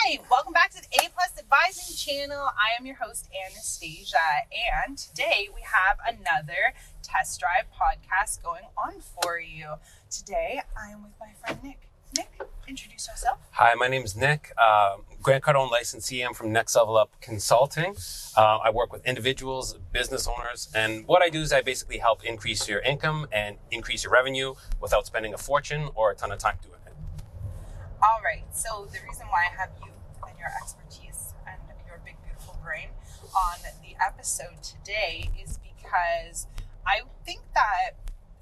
Hi, welcome back to the A Plus Advising channel. I am your host, Anastasia, and today we have another test drive podcast going on for you. Today, I am with my friend Nick. Nick, introduce yourself. Hi, my name is Nick, Grant Cardone licensee. I'm from Next Level Up Consulting. I work with individuals, business owners, and what I do is I basically help increase your income and increase your revenue without spending a fortune or a ton of time doing it. All right, so the reason why I have you and your expertise and your big, beautiful brain on the episode today is because I think that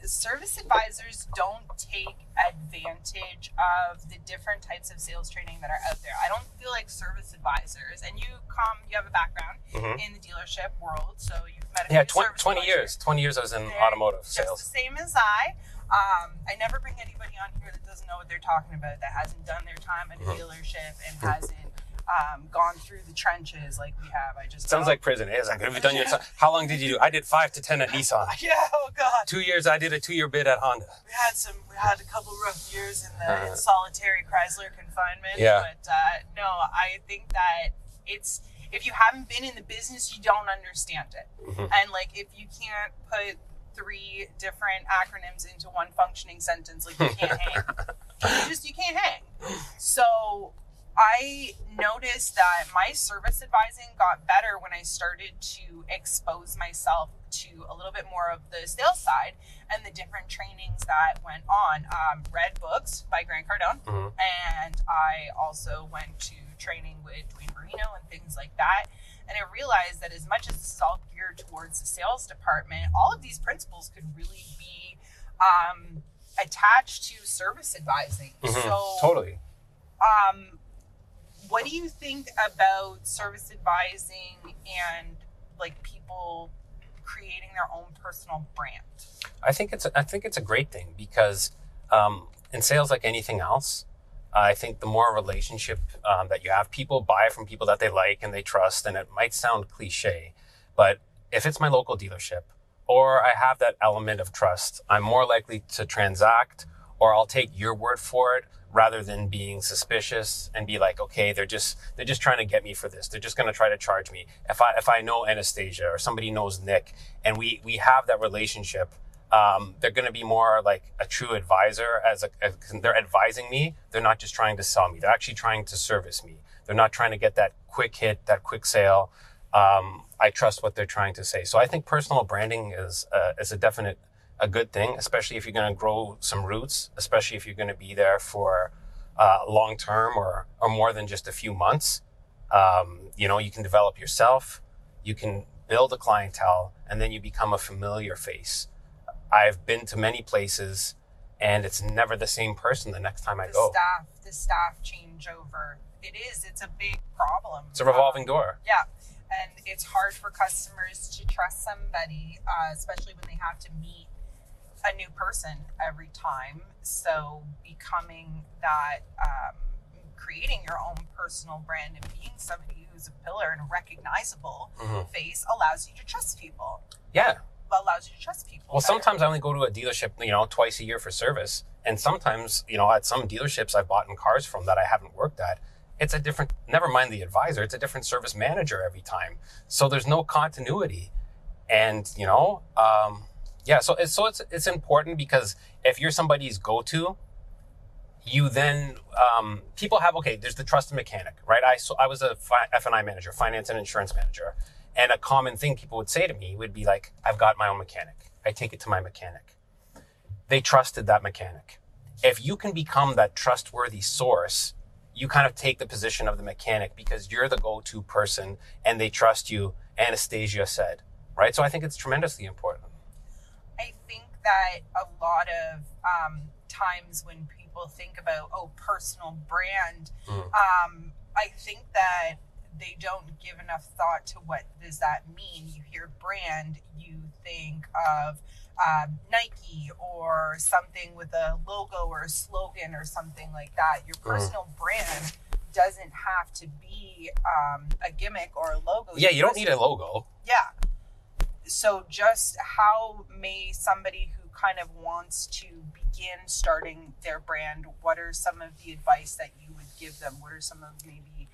service advisors don't take advantage of the different types of sales training that are out there. I don't feel like service advisors, and you have a background in the dealership world, so you've met a few 20 years. 20 years I was in automotive sales. Just the same as I never bring anybody on here that doesn't know what they're talking about, that hasn't done their time at a dealership and hasn't gone through the trenches like we have. Sounds like prison. It's like, have you done your time? How long did you do? I did 5 to 10 at Nissan. Yeah, oh God. 2 years, I did a 2-year bid at Honda. We had a couple rough years in solitary Chrysler confinement. Yeah. But no, I think that if you haven't been in the business, you don't understand it. And like, if you can't put 3 different acronyms into one functioning sentence, like, you can't hang. You can't hang. So I noticed that my service advising got better when I started to expose myself to a little bit more of the sales side and the different trainings that went on. Read books by Grant Cardone, and I also went to training with Dwayne Marino and things like that. And I realized that as much as this is all geared towards the sales department, all of these principles could really be attached to service advising. So totally. What do you think about service advising and like people creating their own personal brand? I think it's a great thing because in sales, like anything else, I think the more relationship that you have, people buy from people that they like and they trust. And it might sound cliche, but if it's my local dealership or I have that element of trust, I'm more likely to transact, or I'll take your word for it rather than being suspicious and be like, okay, they're just trying to get me for this. They're just going to try to charge me. If I know Anastasia or somebody knows Nick and we have that relationship, they're going to be more like a true advisor. As they're advising me, they're not just trying to sell me. They're actually trying to service me. They're not trying to get that quick hit, that quick sale. I trust what they're trying to say. So I think personal branding is a good thing, especially if you're going to grow some roots, especially if you're going to be there for long term or more than just a few months. You can develop yourself, you can build a clientele, and then you become a familiar face. I've been to many places and it's never the same person the next time I go. The staff changeover. It's a big problem. It's a revolving door. Yeah. And it's hard for customers to trust somebody, especially when they have to meet a new person every time. So becoming that, creating your own personal brand and being somebody who's a pillar and a recognizable face allows you to trust people. Yeah. Allows you to trust people. Well, sometimes I only go to a dealership, twice a year for service. And sometimes, at some dealerships I've bought in cars from that I haven't worked at, it's a different, never mind the advisor, it's a different service manager every time. So there's no continuity. And, so it's important because if you're somebody's go-to, you then, people have, there's the trusted mechanic, right? I was a F&I manager, finance and insurance manager. And a common thing people would say to me would be like, I've got my own mechanic. I take it to my mechanic. They trusted that mechanic. If you can become that trustworthy source, you kind of take the position of the mechanic because you're the go-to person and they trust you, Anastasia said, right? So I think it's tremendously important. I think that a lot of times when people think about, personal brand, I think that they don't give enough thought to what does that mean. You hear brand, you think of Nike or something with a logo or a slogan or something like that. Your personal brand doesn't have to be a gimmick or a logo. Yeah, you don't need a logo. Yeah. So just how may somebody who kind of wants to starting their brand, what are some of the advice that you would give them? What are some of maybe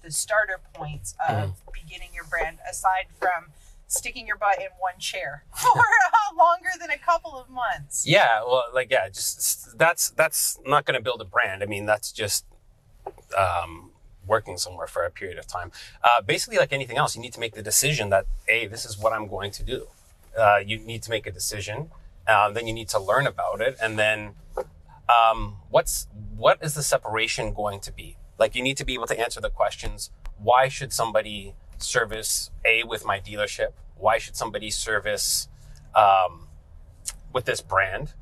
the starter points of beginning your brand, aside from sticking your butt in one chair for longer than a couple of months? Yeah, well, like, yeah, just that's not going to build a brand. I mean, that's just working somewhere for a period of time. Basically, like anything else, you need to make the decision that, hey, this is what I'm going to do. You need to make a decision. Then you need to learn about it, and then what is the separation going to be? Like, you need to be able to answer the questions: why should somebody service A with my dealership? Why should somebody service with this brand?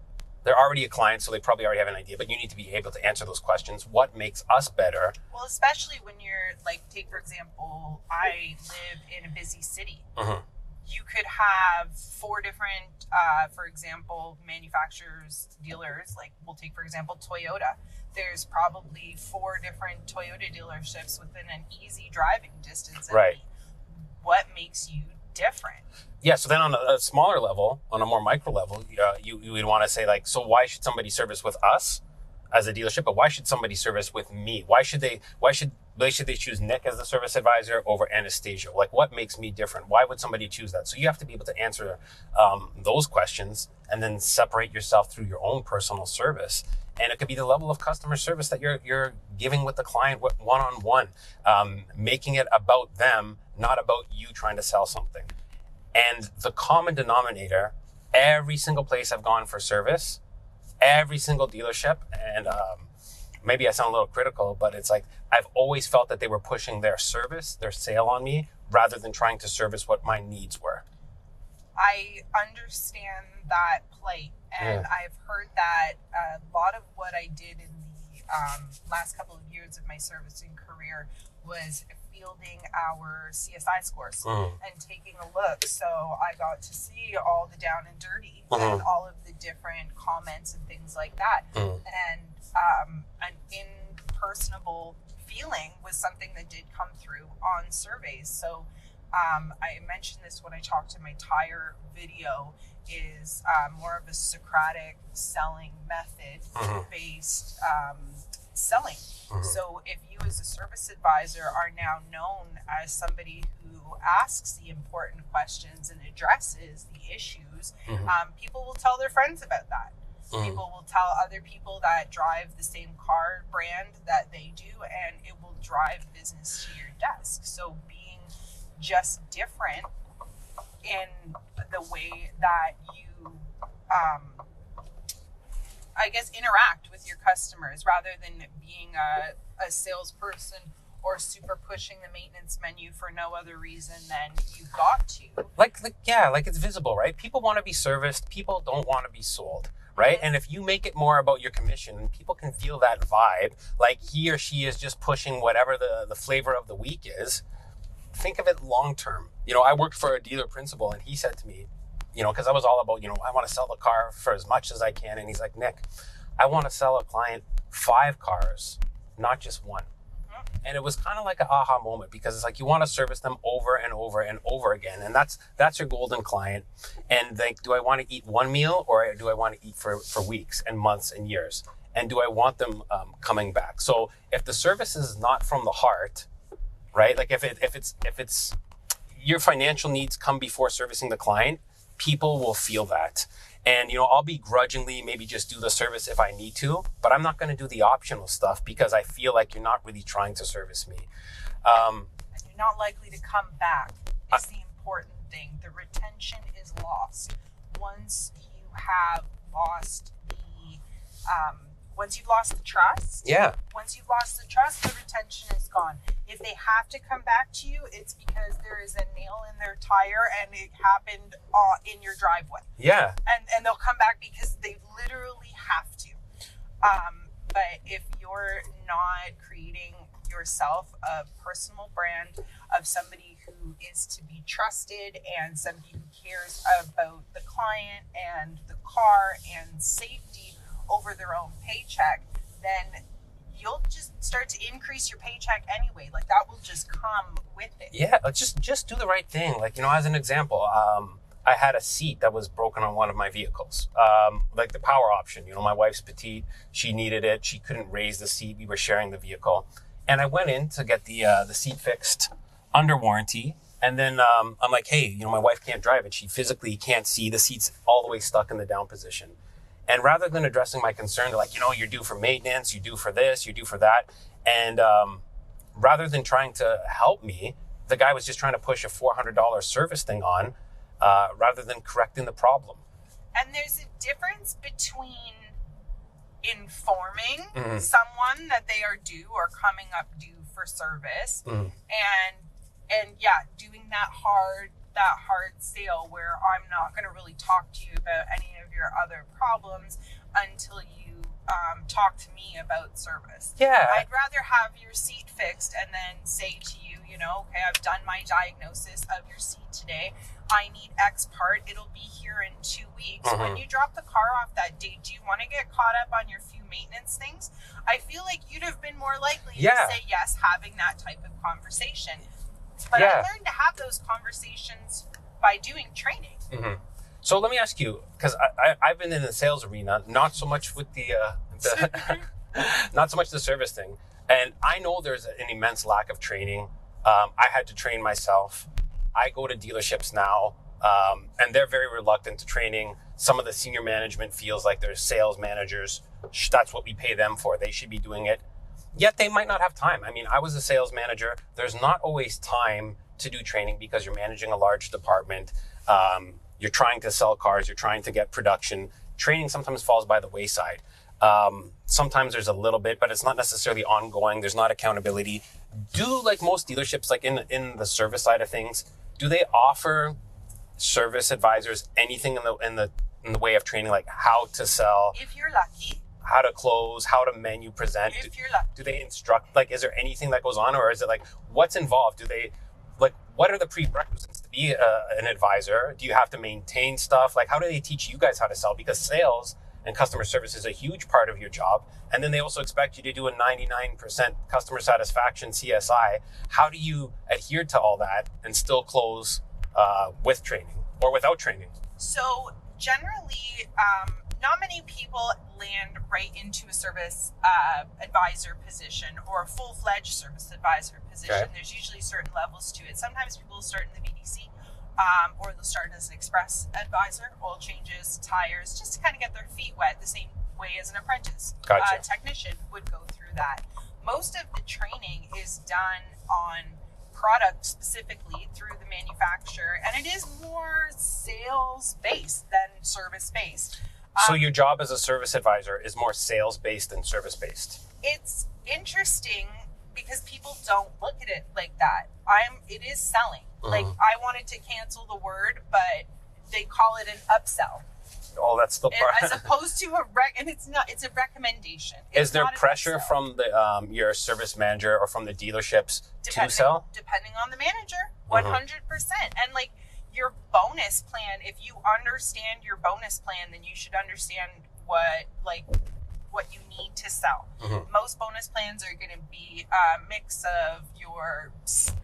They're already a client, so they probably already have an idea, but you need to be able to answer those questions. What makes us better? Well, especially when you're like, take for example, I live in a busy city. Mm-hmm. You could have 4 different, for example, manufacturers, dealers. Like, we'll take, for example, Toyota. There's probably 4 different Toyota dealerships within an easy driving distance. Right. What makes you different? Yeah, so then on a smaller level, on a more micro level, you would want to say, like, so why should somebody service with us as a dealership, but why should somebody service with me? Why should they choose Nick as the service advisor over Anastasia? Like, what makes me different? Why would somebody choose that? So you have to be able to answer those questions and then separate yourself through your own personal service. And it could be the level of customer service that you're giving with the client one-on-one, making it about them, not about you trying to sell something. And the common denominator, every single place I've gone for service, every single dealership, and maybe I sound a little critical, but it's like I've always felt that they were pushing their service, their sale on me, rather than trying to service what my needs were. I understand that plight, and Yeah. I've heard that a lot of what I did in the last couple of years of my servicing career was fielding our CSI scores and taking a look. So I got to see all the down and dirty and all of the different comments and things like that. And an impersonable feeling was something that did come through on surveys. So I mentioned this when I talked to my tire video, is more of a Socratic selling method based selling. So if you as a service advisor are now known as somebody who asks the important questions and addresses the issues, people will tell their friends about that. People will tell other people that drive the same car brand that they do, and it will drive business to your desk. So being just different in the way that you I guess interact with your customers, rather than being a salesperson or super pushing the maintenance menu for no other reason than you got to. Like it's visible, right? People want to be serviced. People don't want to be sold, right? And if you make it more about your commission, people can feel that vibe, like he or she is just pushing whatever the flavor of the week is. Think of it long term. I worked for a dealer principal, and he said to me, because I was all about, I want to sell the car for as much as I can. And he's like, Nick, I want to sell a client 5 cars, not just one. And it was kind of like an aha moment, because it's like you want to service them over and over and over again. And that's your golden client. And like, do I want to eat one meal, or do I want to eat for weeks and months and years? And do I want them coming back? So if the service is not from the heart, right? Like if it's your financial needs come before servicing the client, people will feel that. And, I'll begrudgingly maybe just do the service if I need to, but I'm not going to do the optional stuff because I feel like you're not really trying to service me. And you're not likely to come back is the important thing. The retention is lost. Once you have lost once you've lost the trust, the retention is gone. If they have to come back to you, it's because there is a nail in their tire and it happened in your driveway. Yeah. And they'll come back because they literally have to. But if you're not creating yourself a personal brand of somebody who is to be trusted and somebody who cares about the client and the car and safety over their own paycheck, then you'll just start to increase your paycheck anyway. Like, that will just come with it. Yeah, just do the right thing. Like, as an example, I had a seat that was broken on one of my vehicles, like the power option. My wife's petite, she needed it. She couldn't raise the seat. We were sharing the vehicle. And I went in to get the seat fixed under warranty. And then I'm like, hey, my wife can't drive it. She physically can't see. The seat's all the way stuck in the down position. And rather than addressing my concern, they're like, you're due for maintenance, you're due for this, you're due for that. And rather than trying to help me, the guy was just trying to push a $400 service thing on rather than correcting the problem. And there's a difference between informing someone that they are due or coming up due for service and doing that hard sale where I'm not going to really talk to you about any of your other problems until you talk to me about service. Yeah. I'd rather have your seat fixed and then say to you, okay, I've done my diagnosis of your seat today. I need X part. It'll be here in 2 weeks. When you drop the car off that day, do you want to get caught up on your few maintenance things? I feel like you'd have been more likely to say yes, having that type of conversation. But I learned to have those conversations by doing training. So let me ask you, because I've been in the sales arena, not so much with the not so much the service thing, and I know there's an immense lack of training. I had to train myself. I go to dealerships now, and they're very reluctant to training. Some of the senior management feels like they're sales managers. That's what we pay them for. They should be doing it. Yet they might not have time. I mean, I was a sales manager. There's not always time to do training because you're managing a large department. You're trying to sell cars. You're trying to get production. Training sometimes falls by the wayside. Sometimes there's a little bit, but it's not necessarily ongoing. There's not accountability. Do like most dealerships, like in the service side of things, do they offer service advisors anything in the way of training, like how to sell? If you're lucky. How to close, how to menu present. If you're lucky. Do they instruct, like, is there anything that goes on, or is it like, what's involved? Do they, like, what are the prerequisites to be an advisor? Do you have to maintain stuff? Like, how do they teach you guys how to sell? Because sales and customer service is a huge part of your job. And then they also expect you to do a 99% customer satisfaction CSI. How do you adhere to all that and still close with training or without training? So generally, not many people land right into a service advisor position or a full-fledged service advisor position. Okay. There's usually certain levels to it. Sometimes people start in the BDC or they'll start as an express advisor, oil changes, tires, just to kind of get their feet wet the same way as an apprentice technician would go through that. Most of the training is done on product specifically through the manufacturer, and it is more sales-based than service-based. So your job as a service advisor is more sales-based than service-based. It's interesting because people don't look at it like that. It is selling. Like, I wanted to cancel the word, but they call it an upsell. Oh, that's the part. As opposed to it's a recommendation. Is there pressure from the your service manager or from the dealerships to sell? Depending on the manager, 100%. And like, your bonus plan, if you understand your bonus plan, then you should understand what you need to sell. Most bonus plans are going to be a mix of your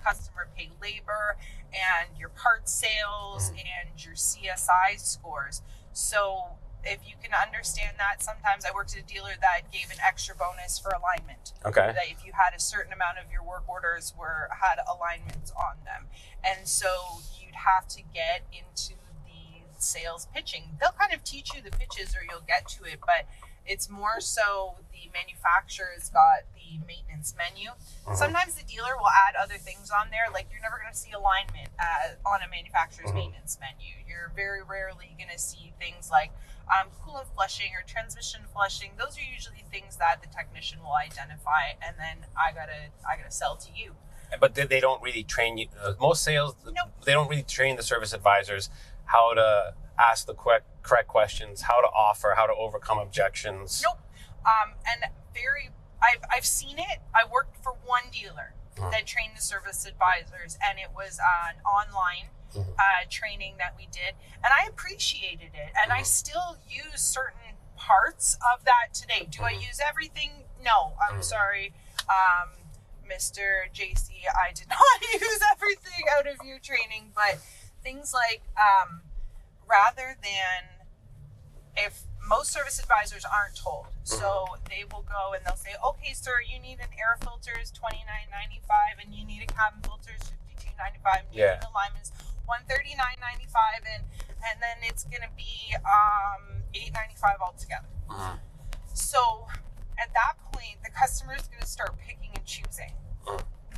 customer pay labor and your parts sales and your CSI scores. So if you can understand that, sometimes I worked at a dealer that gave an extra bonus for alignment. Okay. That if you had a certain amount of your work orders had alignments on them. And so you'd have to get into the sales pitching. They'll kind of teach you the pitches or you'll get to it, but it's more so the manufacturer's got the maintenance menu. Sometimes the dealer will add other things on there. Like, you're never going to see alignment on a manufacturer's maintenance menu. You're very rarely going to see things like coolant flushing or transmission flushing. Those are usually things that the technician will identify, and then I gotta sell to you. But they don't really train you. Most sales, they don't really train the service advisors how to ask the correct questions, how to offer, how to overcome objections. Nope. I've seen it. I worked for one dealer that trained the service advisors, and it was an online training that we did, and I appreciated it, and I still use certain parts of that today. Do I use everything? No, I'm sorry, Mr. JC, I did not use everything out of your training, but things like rather than if most service advisors aren't told, so they will go and they'll say, okay, sir, you need an air filter is $29.95, and you need a cabin filter is $52.95, and you need alignments $139.95, and then it's gonna be $8.95 altogether. So at that point, the customer is gonna start picking and choosing.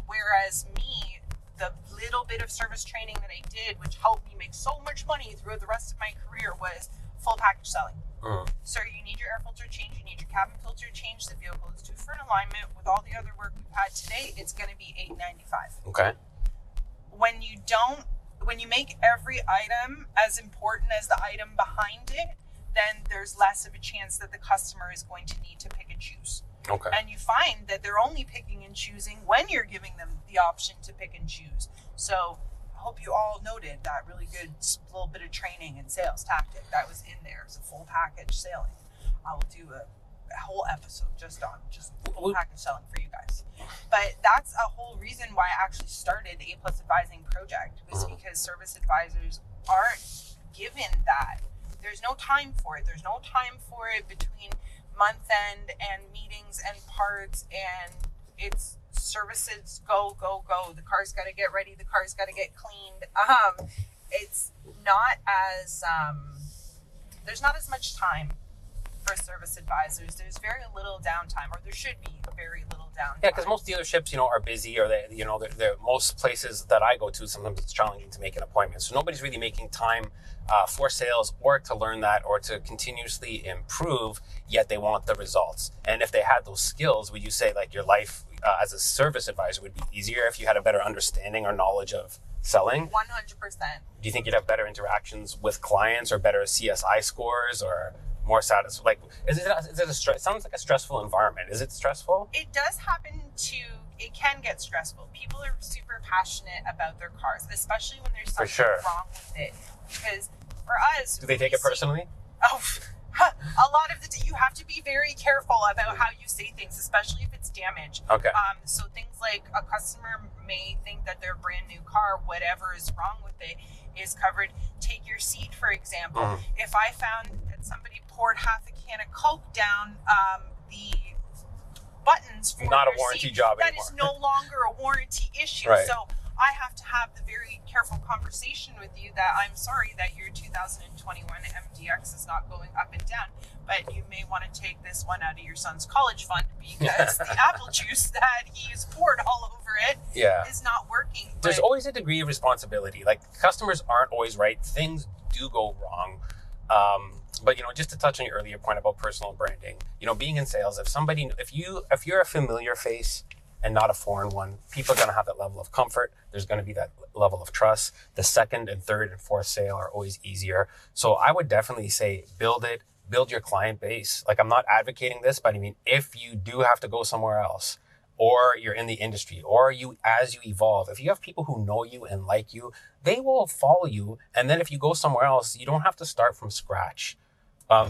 Whereas me, the little bit of service training that I did, which helped me make so much money throughout the rest of my career, was full package selling. Sir, you need your air filter change, you need your cabin filter change, the vehicle is due for an alignment. With all the other work we've had today, it's going to be $8.95. Okay. When you make every item as important as the item behind it, then there's less of a chance that the customer is going to need to pick and choose. Okay. And you find that they're only picking and choosing when you're giving them the option to pick and choose. So I hope you all noted that really good little bit of training and sales tactic that was in there. It's a full package selling. I will do a whole episode just full package selling for you guys. But that's a whole reason why I actually started the A+ Advising project, was because service advisors aren't given that. There's no time for it. There's no time for it between month end and meetings and parts, and it's services go. The car's got to get ready. The car's got to get cleaned. It's not as there's not as much time for service advisors. There's very little downtime, or there should be very little downtime. Yeah, because most dealerships, are busy, or they're most places that I go to, sometimes it's challenging to make an appointment. So nobody's really making time for sales, or to learn that, or to continuously improve, yet they want the results. And if they had those skills, would you say like your life as a service advisor would be easier if you had a better understanding or knowledge of selling? 100%. Do you think you'd have better interactions with clients, or better CSI scores, or more satisfied? Like, is it a stress? It sounds like a stressful environment. Is it stressful? It does happen it can get stressful. People are super passionate about their cars, especially when there's something wrong with it. Because for us, do they take it personally? Oh, a lot of you have to be very careful about how you say things, especially if it's damage. Okay. So things like a customer may think that their brand new car, whatever is wrong with it, is covered. Take your seat, for example. If I found that somebody poured half a can of Coke down the buttons for not a your warranty seat, job that anymore. is no longer a warranty issue. Right. So I have to have the very careful conversation with you that I'm sorry that your 2021 MDX is not going up and down, but you may want to take this one out of your son's college fund, because the apple juice that he's poured all over it is not working. There's always a degree of responsibility. Like, customers aren't always right. Things do go wrong. But just to touch on your earlier point about personal branding, being in sales, if you're a familiar face and not a foreign one, people are going to have that level of comfort. There's going to be that level of trust. The second and third and fourth sale are always easier. So I would definitely say build your client base. Like, I'm not advocating this, but I mean, if you do have to go somewhere else, or you're in the industry, or as you evolve, if you have people who know you and like you, they will follow you. And then if you go somewhere else, you don't have to start from scratch.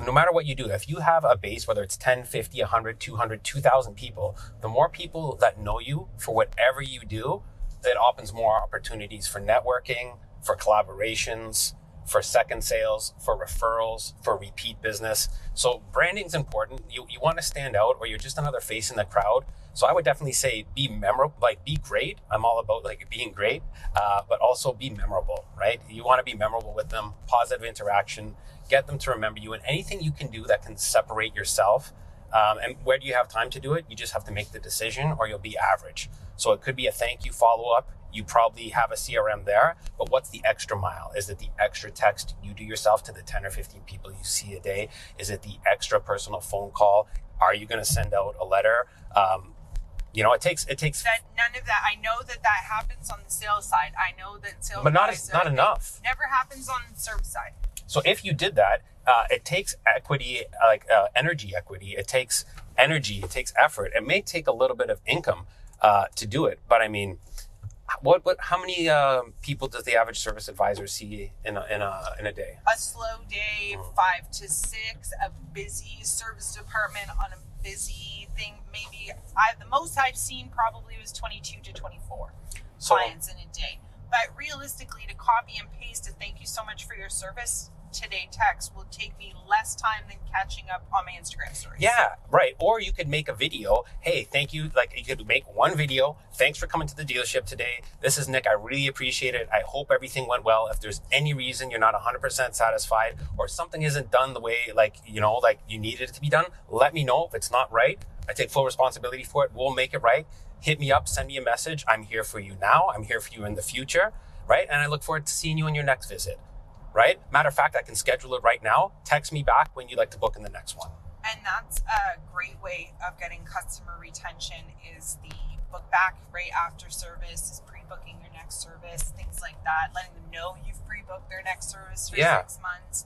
No matter what you do, if you have a base, whether it's 10, 50, 100, 200, 2,000 people, the more people that know you for whatever you do, it opens more opportunities for networking, for collaborations, for second sales, for referrals, for repeat business. So branding's important. You want to stand out, or you're just another face in the crowd. So I would definitely say be memorable, like be great. I'm all about like being great, but also be memorable, right? You want to be memorable with them, positive interaction, get them to remember you, and anything you can do that can separate yourself. And where do you have time to do it? You just have to make the decision, or you'll be average. So it could be a thank you follow-up. You probably have a CRM there, but what's the extra mile? Is it the extra text you do yourself to the 10 or 15 people you see a day? Is it the extra personal phone call? Are you going to send out a letter? It takes that, none of that. I know that happens on the sales side. I know that sales, but not enough. Never happens on the service side. So if you did that, it takes equity, energy equity. It takes energy. It takes effort. It may take a little bit of income to do it, but I mean, how many people does the average service advisor see in a day? A slow day, 5 to 6. A busy service department on a busy thing, maybe the most I've seen probably was 22 to 24 clients in a day. But realistically, to copy and paste a thank you so much for your service, today text will take me less time than catching up on my Instagram stories. Yeah, right. Or you could make a video. Hey, thank you. Like, you could make one video. Thanks for coming to the dealership today. This is Nick. I really appreciate it. I hope everything went well. If there's any reason you're not 100% satisfied or something isn't done the way, like you needed it to be done, let me know. If it's not right, I take full responsibility for it. We'll make it right. Hit me up, send me a message. I'm here for you now. I'm here for you in the future, right? And I look forward to seeing you on your next visit, right? Matter of fact, I can schedule it right now. Text me back when you'd like to book in the next one. And that's a great way of getting customer retention is the book back right after service, is pre-booking your next service, things like that, letting them know you've pre-booked their next service for 6 months.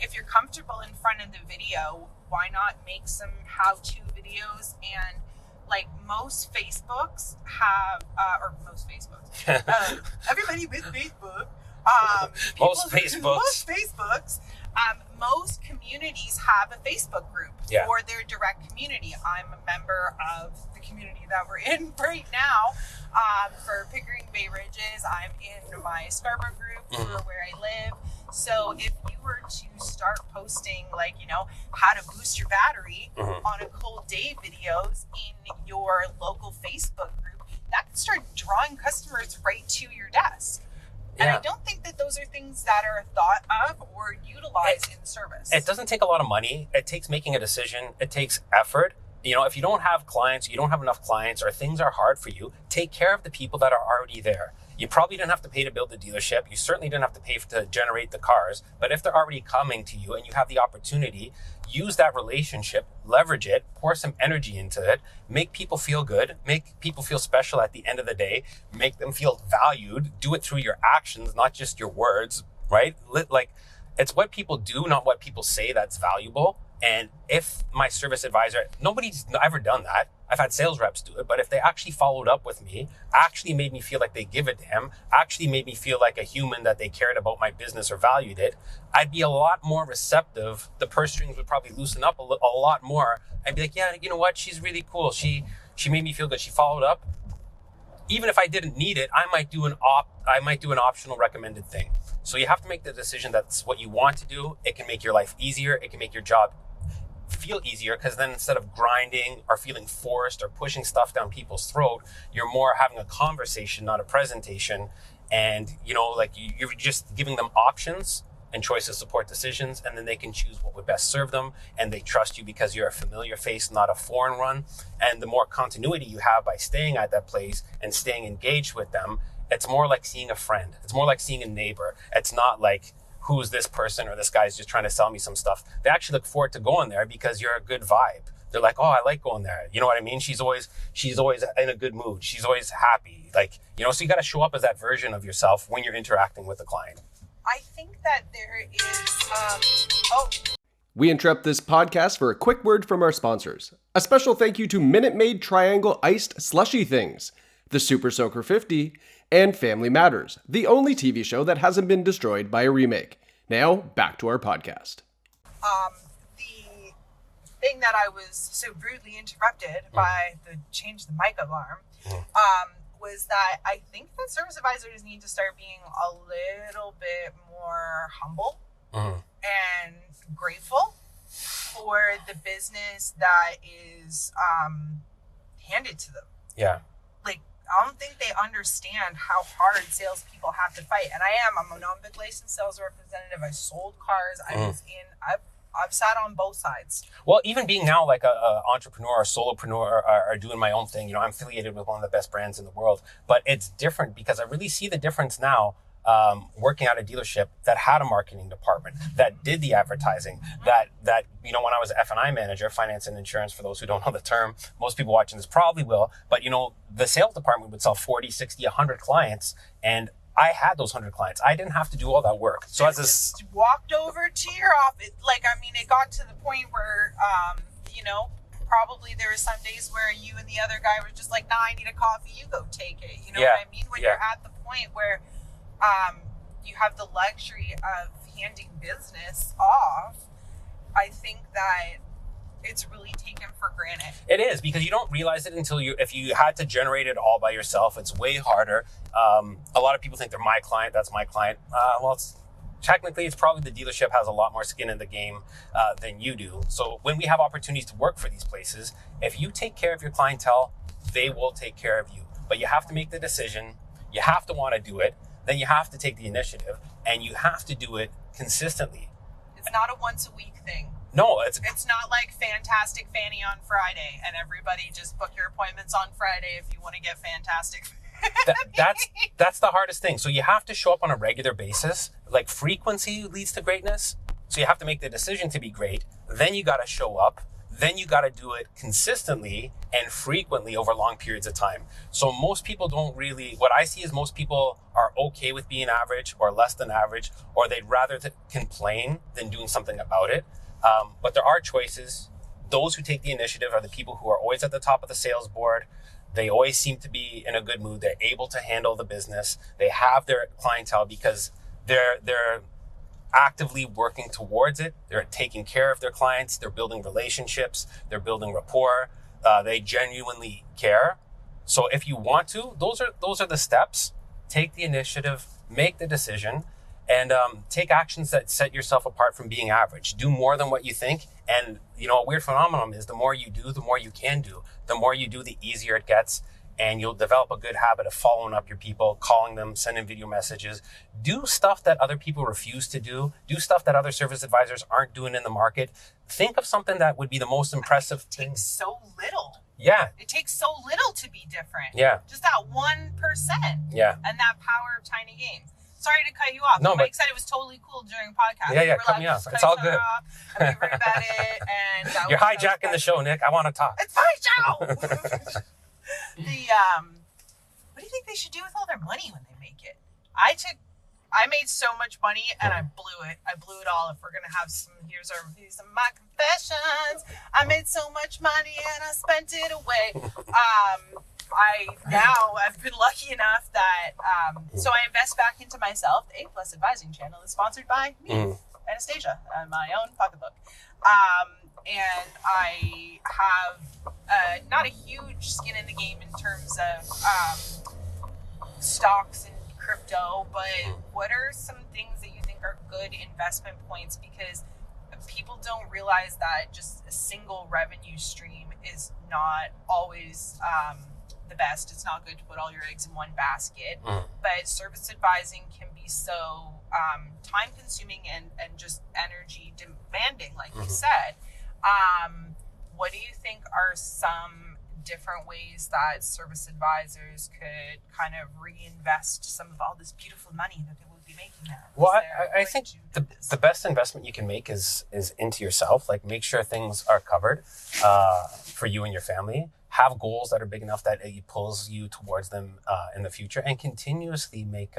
If you're comfortable in front of the video, why not make some how-to videos? And like most Facebooks have, everybody with Facebook, most Facebooks, most communities have a Facebook group for their direct community. I'm a member of the community that we're in right now for Pickering Bay Ridges. I'm in my Scarborough group for where I live. So if you were to start posting how to boost your battery on a cold day videos in your local Facebook group, that can start drawing customers right to your desk. And I don't think that those are things that are thought of or utilized in service. It doesn't take a lot of money. It takes making a decision. It takes effort. If you don't have clients, you don't have enough clients, or things are hard for you, take care of the people that are already there. You probably didn't have to pay to build the dealership. You certainly didn't have to pay to generate the cars. But if they're already coming to you and you have the opportunity, use that relationship, leverage it, pour some energy into it, make people feel good, make people feel special at the end of the day, make them feel valued, do it through your actions, not just your words, right? Like, it's what people do, not what people say that's valuable. And if my service advisor, nobody's ever done that. I've had sales reps do it, but if they actually followed up with me, actually made me feel like they give a damn, actually made me feel like a human, that they cared about my business or valued it, I'd be a lot more receptive. The purse strings would probably loosen up a lot more. I'd be like, yeah, you know what? She's really cool. She made me feel good. She followed up. Even if I didn't need it, I might do an optional recommended thing. So you have to make the decision that's what you want to do. It can make your life easier. It can make your job feel easier, because then instead of grinding or feeling forced or pushing stuff down people's throat, you're more having a conversation, not a presentation. And you're just giving them options and choice of support decisions, and then they can choose what would best serve them, and they trust you because you're a familiar face, not a foreign one. And the more continuity you have by staying at that place and staying engaged with them, it's more like seeing a friend. It's more like seeing a neighbor. It's not like, who's this person, or this guy's just trying to sell me some stuff. They actually look forward to going there because you're a good vibe. They're like, oh, I like going there. You know what I mean? She's always in a good mood. She's always happy. So you got to show up as that version of yourself when you're interacting with the client. I think that there is, We interrupt this podcast for a quick word from our sponsors. A special thank you to Minute Maid Triangle Iced Slushy Things, the Super Soaker 50, and Family Matters, the only TV show that hasn't been destroyed by a remake. Now, back to our podcast. The thing that I was so rudely interrupted by the change the mic alarm was that I think that service advisors need to start being a little bit more humble and grateful for the business that is handed to them. Yeah. I don't think they understand how hard salespeople have to fight. And I'm a non-big licensed sales representative. I sold cars. I've sat on both sides. Well, even being now like a entrepreneur or solopreneur or doing my own thing, I'm affiliated with one of the best brands in the world, but it's different because I really see the difference now. Working at a dealership that had a marketing department, that did the advertising, that when I was an F&I manager, finance and insurance, for those who don't know the term, most people watching this probably will, but the sales department would sell 40, 60, 100 clients, and I had those 100 clients. I didn't have to do all that work. So as just walked over to your office, it got to the point where, probably there were some days where you and the other guy were just like, nah, I need a coffee, you go take it. You know what I mean? When you're at the point where you have the luxury of handing business off, I think that it's really taken for granted. It is, because you don't realize it until if you had to generate it all by yourself, it's way harder. A lot of people think they're my client, that's my client. technically, it's probably the dealership has a lot more skin in the game than you do. So when we have opportunities to work for these places, if you take care of your clientele, they will take care of you. But you have to make the decision. You have to want to do it. Then you have to take the initiative, and you have to do it consistently. It's not a once a week thing. No, It's not like Fantastic Fanny on Friday and everybody just book your appointments on Friday if you want to get Fantastic. that's the hardest thing. So you have to show up on a regular basis. Like, frequency leads to greatness. So you have to make the decision to be great. Then you got to show up. Then you got to do it consistently and frequently over long periods of time. So most people what I see is most people are okay with being average or less than average, or they'd rather complain than doing something about it. But there are choices. Those who take the initiative are the people who are always at the top of the sales board. They always seem to be in a good mood. They're able to handle the business. They have their clientele because they're actively working towards it. They're taking care of their clients. They're building relationships. They're building rapport. They genuinely care. So if you want to, those are the steps. Take the initiative, make the decision, and take actions that set yourself apart from being average. Do more than what you think. And a weird phenomenon is the more you do, the more you can do. The more you do, the easier it gets. And you'll develop a good habit of following up your people, calling them, sending video messages. Do stuff that other people refuse to do. Do stuff that other service advisors aren't doing in the market. Think of something that would be the most impressive thing. It takes so little. Yeah. It takes so little to be different. Yeah. Just that 1%. Yeah. And that power of tiny games. Sorry to cut you off. No, Mike said it was totally cool during podcast. Yeah, cut me off. It's all good. And we read about it, and that You're hijacking the show, Nick. I want to talk. It's my show. What do you think they should do with all their money when they make it? I made so much money and I blew it. I blew it all. If we're gonna have here's some of my confessions. I made so much money and I spent it away. I've been lucky enough that so I invest back into myself. The A+ Advising channel is sponsored by me, Anastasia, my own pocketbook. And I have not a huge skin in the game in terms of stocks and crypto, but what are some things that you think are good investment points? Because people don't realize that just a single revenue stream is not always the best. It's not good to put all your eggs in one basket, but service advising can be so time consuming and just energy demanding, like you said. What do you think are some different ways that service advisors could kind of reinvest some of all this beautiful money that they would be making now? Well, I think the best investment you can make is into yourself. Like, make sure things are covered for you and your family. Have goals that are big enough that it pulls you towards them in the future, and continuously make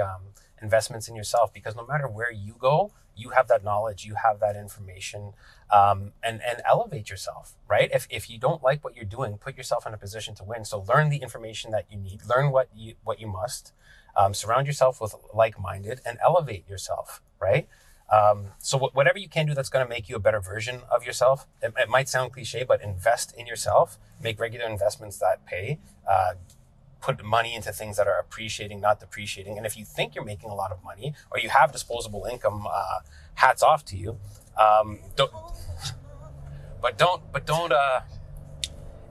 investments in yourself, because no matter where you go, you have that knowledge, you have that information, and elevate yourself, right? If you don't like what you're doing, put yourself in a position to win. So learn the information that you need, learn what you must, surround yourself with like-minded, and elevate yourself, right? So whatever you can do that's going to make you a better version of yourself. It might sound cliche, but invest in yourself, make regular investments that pay, put money into things that are appreciating, not depreciating. And if you think you're making a lot of money or you have disposable income, hats off to you.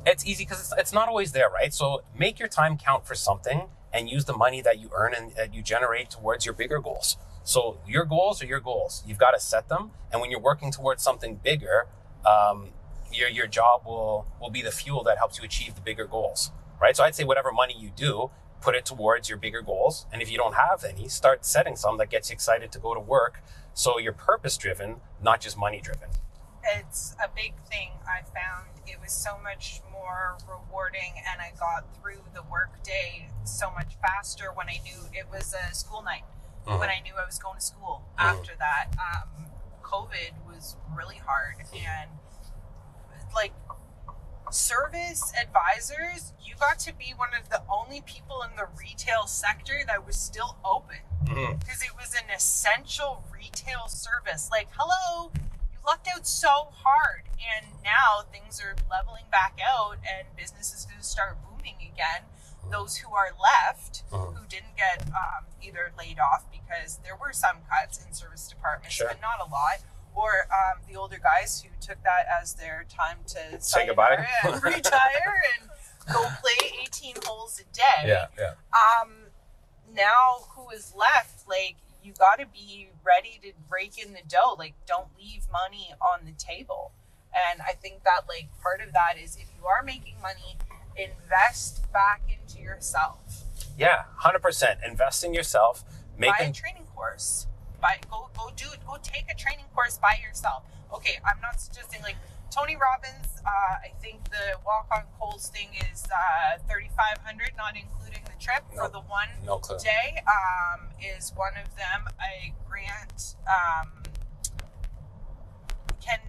It's easy because it's not always there, right? So make your time count for something and use the money that you earn and that you generate towards your bigger goals. So your goals are your goals. You've got to set them. And when you're working towards something bigger, your job will be the fuel that helps you achieve the bigger goals, right? So I'd say whatever money you do, put it towards your bigger goals. And if you don't have any, start setting some that gets you excited to go to work. So you're purpose-driven, not just money-driven. It's a big thing. I found it was so much more rewarding, and I got through the work day so much faster when I knew it was a school night. When I knew I was going to school. After that, COVID was really hard, and like service advisors, you got to be one of the only people in the retail sector that was still open, because it was an essential retail service. Like, hello, you lucked out so hard, and now things are leveling back out and business is going to start booming again. those who are left, who didn't get either laid off, because there were some cuts in service departments, Sure. but not a lot, or the older guys who took that as their time to Say goodbye and retire and go play 18 holes a day. Yeah. Now who is left, like, you got to be ready to rake in the dough. Like, don't leave money on the table. And I think that, like, part of that is, if you are making money, invest back into yourself. Yeah, 100%. Invest in yourself. Buy a training course. Go do it. Go take a training course by yourself. Okay, I'm not suggesting, like, Tony Robbins, I think the walk on coals thing is $3,500, not including the trip for the one day. Is one of them. A grant. Can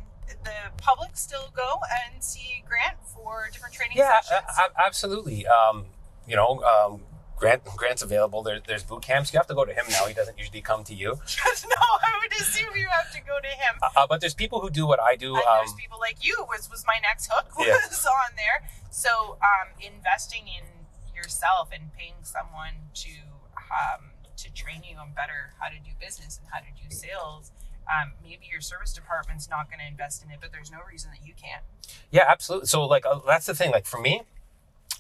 the public still go and see Grant for different training sessions? Absolutely. Grant's available. There's boot camps. You have to go to him now. He doesn't usually come to you. No, I would assume you have to go to him. But there's people who do what I do. And there's people like you, was my next hook, was on there. So investing in yourself and paying someone to train you on better how to do business and how to do sales. Maybe your service department's not going to invest in it, but there's no reason that you can't. Yeah, absolutely. So, like, that's the thing. Like, for me,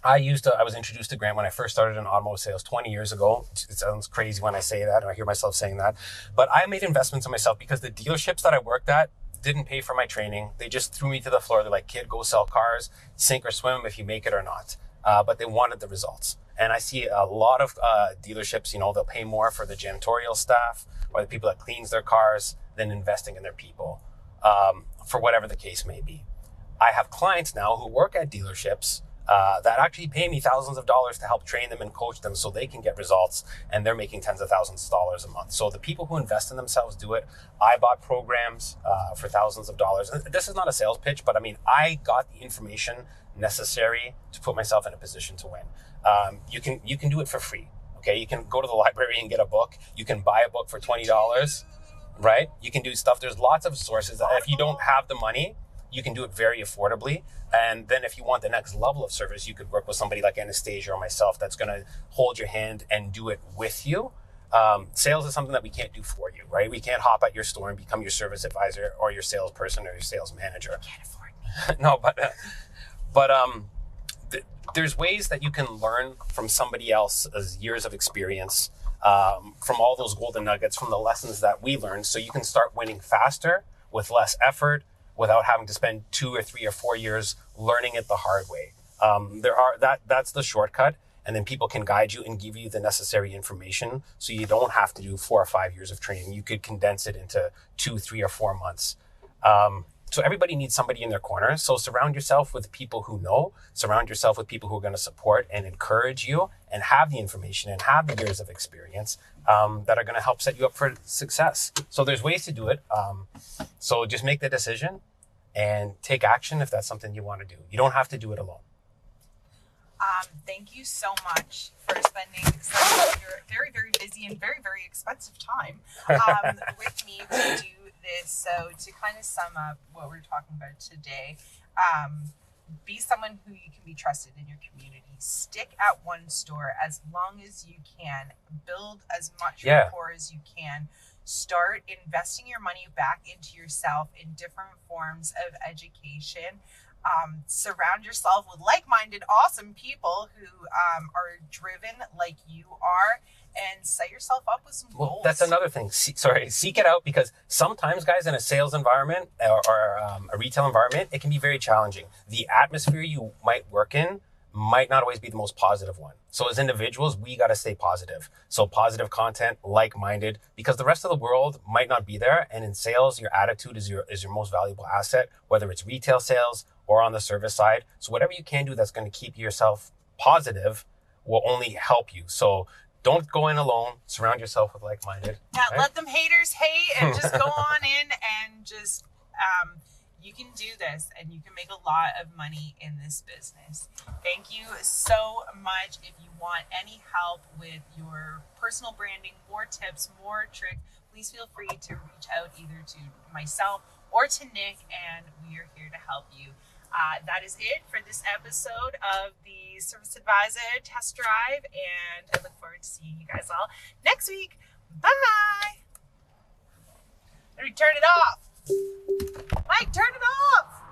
I was introduced to Grant when I first started in automotive sales 20 years ago. It sounds crazy when I say that, and I hear myself saying that. But I made investments in myself because the dealerships that I worked at didn't pay for my training. They just threw me to the floor. They're like, kid, go sell cars, sink or swim if you make it or not. But they wanted the results. And I see a lot of dealerships, they'll pay more for the janitorial staff or the people that cleans their cars than investing in their people, for whatever the case may be. I have clients now who work at dealerships that actually pay me thousands of dollars to help train them and coach them so they can get results, and they're making tens of thousands of dollars a month. So the people who invest in themselves do it. I bought programs for thousands of dollars. And this is not a sales pitch, but I got the information necessary to put myself in a position to win. You can do it for free. Okay, you can go to the library and get a book. You can buy a book for $20, right? You can do stuff. There's lots of sources that if you don't have the money, you can do it very affordably. And then if you want the next level of service, you could work with somebody like Anastasia or myself that's going to hold your hand and do it with you. Sales is something that we can't do for you, right? We can't hop at your store and become your service advisor or your salesperson or your sales manager. Can't afford me. No, but there's ways that you can learn from somebody else's years of experience, from all those golden nuggets, from the lessons that we learned, so you can start winning faster with less effort, without having to spend 2 or 3 or 4 years learning it the hard way. That's the shortcut, and then people can guide you and give you the necessary information, so you don't have to do 4 or 5 years of training. You could condense it into 2, 3, or 4 months. So everybody needs somebody in their corner. So surround yourself with people who know. Surround yourself with people who are going to support and encourage you and have the information and have the years of experience that are going to help set you up for success. So there's ways to do it. So just make the decision and take action if that's something you want to do. You don't have to do it alone. Thank you so much for spending some of your very, very busy and very, very expensive time with me to do this. So to kind of sum up what we're talking about today, be someone who you can be trusted in your community. Stick at one store as long as you can. Build as much rapport as you can. Start investing your money back into yourself in different forms of education. Surround yourself with like-minded, awesome people who are driven like you are, and set yourself up with some goals. That's another thing. Seek it out, because sometimes, guys, in a sales environment or a retail environment, it can be very challenging. The atmosphere you might work in might not always be the most positive one. So as individuals, we got to stay positive. So positive content, like-minded, because the rest of the world might not be there. And in sales, your attitude is your most valuable asset, whether it's retail sales or on the service side. So whatever you can do that's going to keep yourself positive will only help you. So don't go in alone. Surround yourself with like-minded. Yeah, right? Let them haters hate and just go on in and just... you can do this, and you can make a lot of money in this business. Thank you so much. If you want any help with your personal branding, more tips, more tricks, please feel free to reach out either to myself or to Nick, and we are here to help you. That is it for this episode of the Service Advisor Test Drive, and I look forward to seeing you guys all next week. Bye! Let me turn it off. Mike, turn it off!